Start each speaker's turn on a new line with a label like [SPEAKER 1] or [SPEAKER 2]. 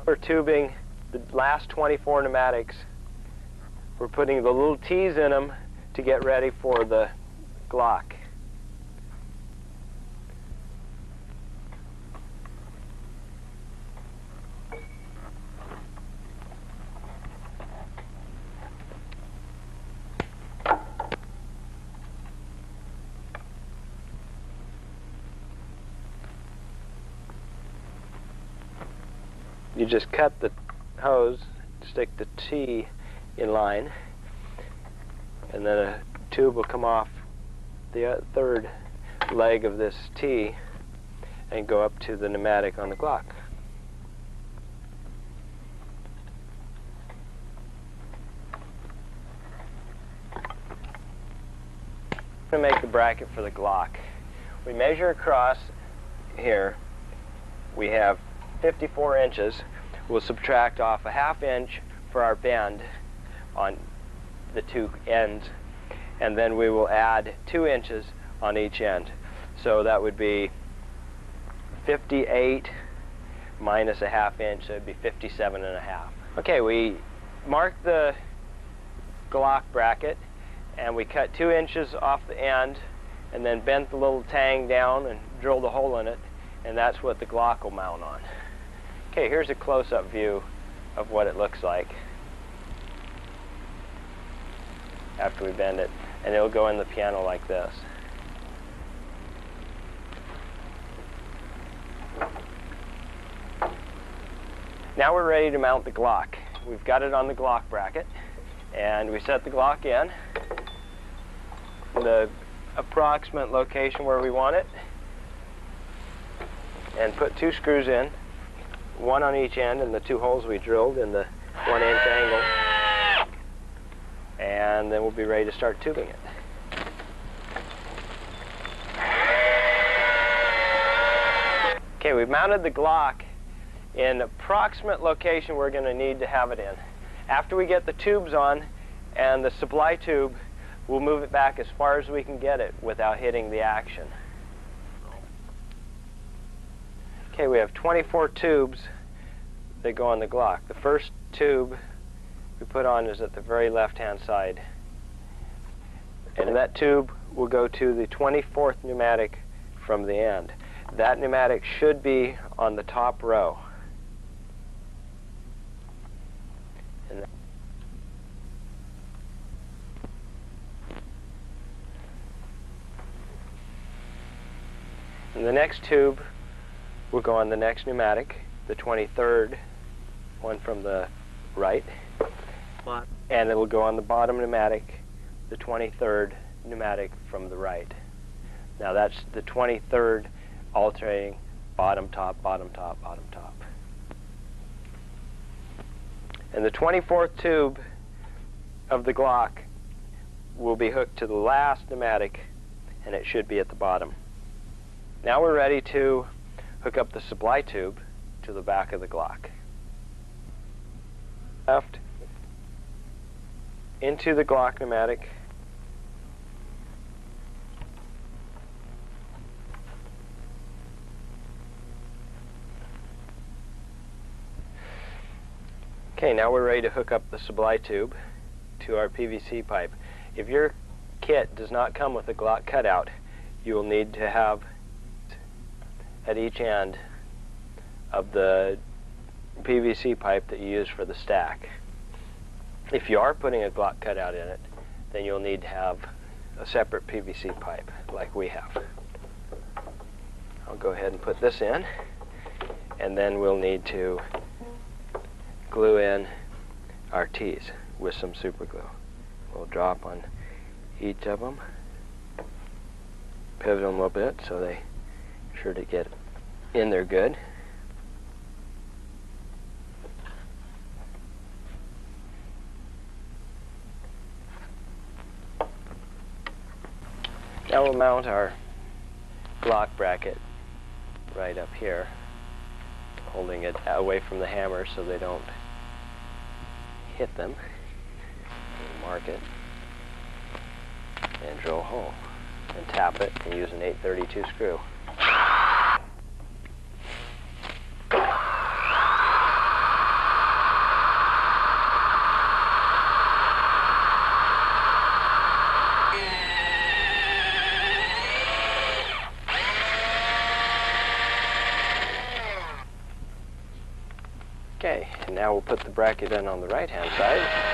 [SPEAKER 1] We're tubing the last 24 pneumatics. We're putting the little T's in them to get ready for the Glock. You just cut the hose, stick the T in line, and then a tube will come off the third leg of this T and go up to the pneumatic on the Glock. To make the bracket for the Glock, we measure across here. We have 54 inches. We'll subtract off a ½ inch for our bend on the two ends, and then we will add 2 inches on each end. So that would be 58 minus a ½ inch, so it'd be 57.5. Okay, we mark the Glock bracket, and we cut 2 inches off the end, and then bent the little tang down and drilled a hole in it, and that's what the Glock will mount on. Okay, here's a close-up view of what it looks like after we bend it, and it'll go in the piano like this. Now we're ready to mount the Glock. We've got it on the Glock bracket, and we set the Glock in the approximate location where we want it, and put 2 screws in, 1 on each end, and the 2 holes we drilled in the 1-inch angle, and then we'll be ready to start tubing it. Okay, we've mounted the Glock in approximate location we're going to need to have it in. After we get the tubes on and the supply tube, we'll move it back as far as we can get it without hitting the action. Okay, we have 24 tubes that go on the Glock. The first tube we put on is at the very left-hand side. And that tube will go to the 24th pneumatic from the end. That pneumatic should be on the top row. And the next tube will go on the next pneumatic, the 23rd one from the right, and it will go on the bottom pneumatic, the 23rd pneumatic from the right. Now that's the 23rd alternating bottom, top, bottom, top, bottom, top. And the 24th tube of the Glock will be hooked to the last pneumatic, and it should be at the bottom. Now we're ready to hook up the supply tube to the back of the Glock. Left into the Glock pneumatic. Okay, now we're ready to hook up the supply tube to our PVC pipe. If your kit does not come with a Glock cutout, you will need to have at each end of the PVC pipe that you use for the stack. If you are putting a Glock cutout in it, then you'll need to have a separate PVC pipe like we have. I'll go ahead and put this in, and then we'll need to glue in our T's with some super glue. We'll drop on each of them, pivot them a little bit so they sure to get in there good. Now we'll mount our Glock bracket right up here, holding it away from the hammer so they don't hit them. We'll mark it and drill a hole and tap it and use an 832 screw. Okay, and now we'll put the bracket in on the right hand side.